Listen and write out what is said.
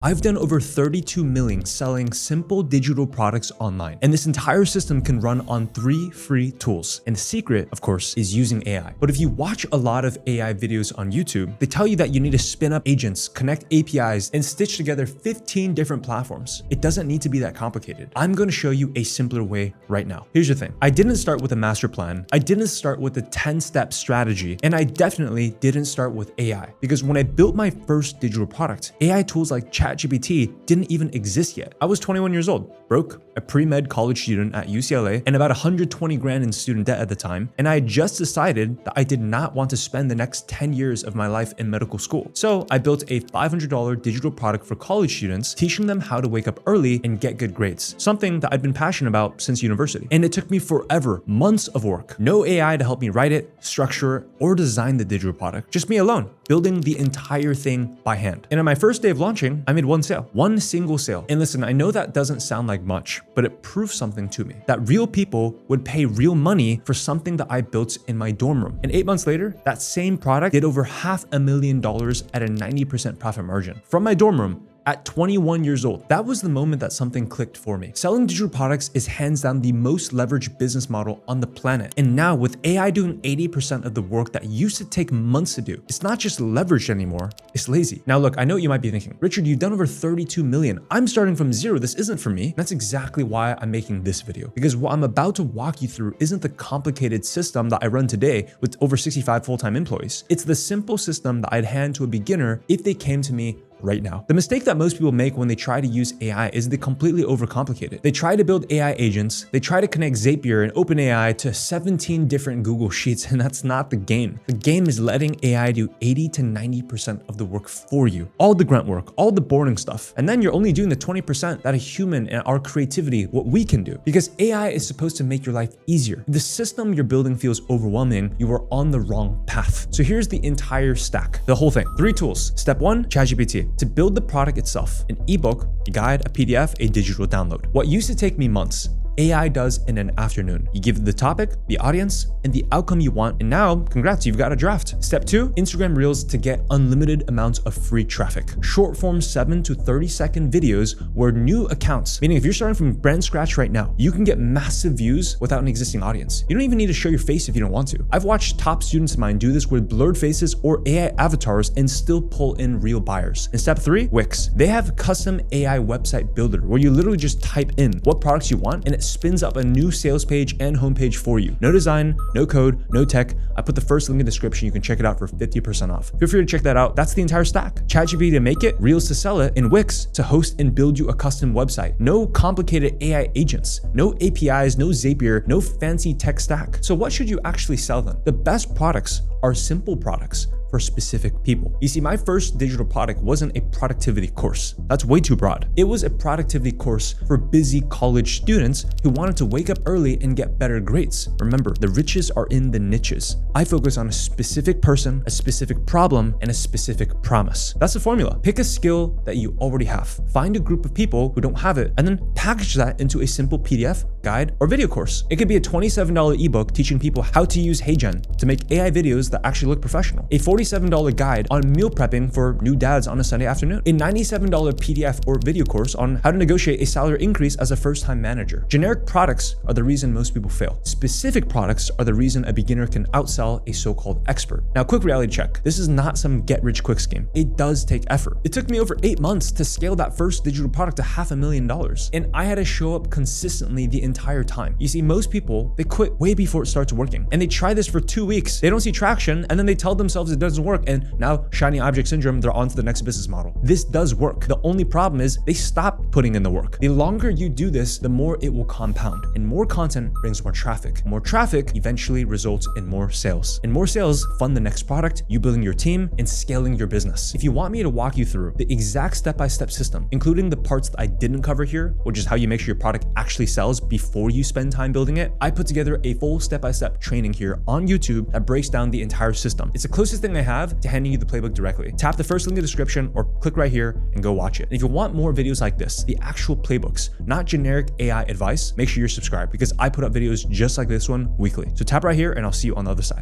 I've done over 32 million selling simple digital products online, and this entire system can run on 3 free tools. And the secret, of course, is using AI. But if you watch a lot of AI videos on YouTube, they tell you that you need to spin up agents, connect APIs, and stitch together 15 different platforms. It doesn't need to be that complicated. I'm going to show you a simpler way right now. Here's the thing. I didn't start with a master plan. I didn't start with a 10-step strategy, and I definitely didn't start with AI, because when I built my first digital product, AI tools like ChatGPT didn't even exist yet. I was 21 years old, broke, a pre-med college student at UCLA, and about 120 grand in student debt at the time. And I had just decided that I did not want to spend the next 10 years of my life in medical school. So I built a $500 digital product for college students, teaching them how to wake up early and get good grades, something that I'd been passionate about since university. And it took me forever, months of work. No AI to help me write it, structure it, or design the digital product. Just me alone, building the entire thing by hand. And on my first day of launching, I made one sale, one single sale. And listen, I know that doesn't sound like much, but it proves something to me, that real people would pay real money for something that I built in my dorm room. And 8 months later, that same product did over $500,000 at a 90% profit margin from my dorm room. At 21 years old, that was the moment that something clicked for me. Selling digital products is hands down the most leveraged business model on the planet. And now with AI doing 80% of the work that used to take months to do, it's not just leveraged anymore, it's lazy. Now look, I know what you might be thinking, Richard, you've done over 32 million. I'm starting from zero. This isn't for me. That's exactly why I'm making this video, because what I'm about to walk you through isn't the complicated system that I run today with over 65 full-time employees. It's the simple system that I'd hand to a beginner if they came to me right now. The mistake that most people make when they try to use AI is they completely overcomplicate it. They try to build AI agents, they try to connect Zapier and OpenAI to 17 different Google Sheets, and that's not the game. The game is letting AI do 80 to 90% of the work for you. All the grunt work, all the boring stuff. And then you're only doing the 20% that a human and our creativity, what we can do. Because AI is supposed to make your life easier. If the system you're building feels overwhelming, you are on the wrong path. So here's the entire stack, the whole thing. 3 tools. Step 1, ChatGPT. To build the product itself, an ebook, a guide, a PDF, a digital download. What used to take me months, AI does in an afternoon. You give it the topic, the audience, and the outcome you want, and now, congrats, you've got a draft. Step 2, Instagram Reels to get unlimited amounts of free traffic. Short form 7 to 30-second videos where new accounts, meaning if you're starting from brand scratch right now, you can get massive views without an existing audience. You don't even need to show your face if you don't want to. I've watched top students of mine do this with blurred faces or AI avatars and still pull in real buyers. And step 3, Wix. They have custom AI website builder where you literally just type in what products you want and it spins up a new sales page and homepage for you. No design, no code, no tech. I put the first link in the description. You can check it out for 50% off. Feel free to check that out. That's the entire stack. ChatGPT to make it, Reels to sell it, and Wix to host and build you a custom website. No complicated AI agents, no APIs, no Zapier, no fancy tech stack. So what should you actually sell then? The best products are simple products for specific people. You see, my first digital product wasn't a productivity course. That's way too broad. It was a productivity course for busy college students who wanted to wake up early and get better grades. Remember, the riches are in the niches. I focus on a specific person, a specific problem, and a specific promise. That's the formula. Pick a skill that you already have. Find a group of people who don't have it, and then package that into a simple PDF, guide, or video course. It could be a $27 ebook teaching people how to use HeyGen to make AI videos that actually look professional. A $47 guide on meal prepping for new dads on a Sunday afternoon. A $97 PDF or video course on how to negotiate a salary increase as a first-time manager. Generic products are the reason most people fail. Specific products are the reason a beginner can outsell a so-called expert. Now, quick reality check. This is not some get-rich-quick scheme. It does take effort. It took me over 8 months to scale that first digital product to $500,000. And I had to show up consistently the entire time. You see, most people, they quit way before it starts working. And they try this for 2 weeks. They don't see traction, and then they tell themselves it doesn't work, and now shiny object syndrome, they're on to the next business model. This does work. The only problem is they stop putting in the work. The longer you do this, the more it will compound, and more content brings more traffic. More traffic eventually results in more sales, and more sales fund the next product, you building your team, and scaling your business. If you want me to walk you through the exact step-by-step system, including the parts that I didn't cover here, which is how you make sure your product actually sells before you spend time building it, I put together a full step-by-step training here on YouTube that breaks down the entire system. It's the closest thing I have to handing you the playbook directly. Tap the first link in the description or click right here and go watch it. And if you want more videos like this, the actual playbooks, not generic AI advice, make sure you're subscribed because I put up videos just like this one weekly. So tap right here and I'll see you on the other side.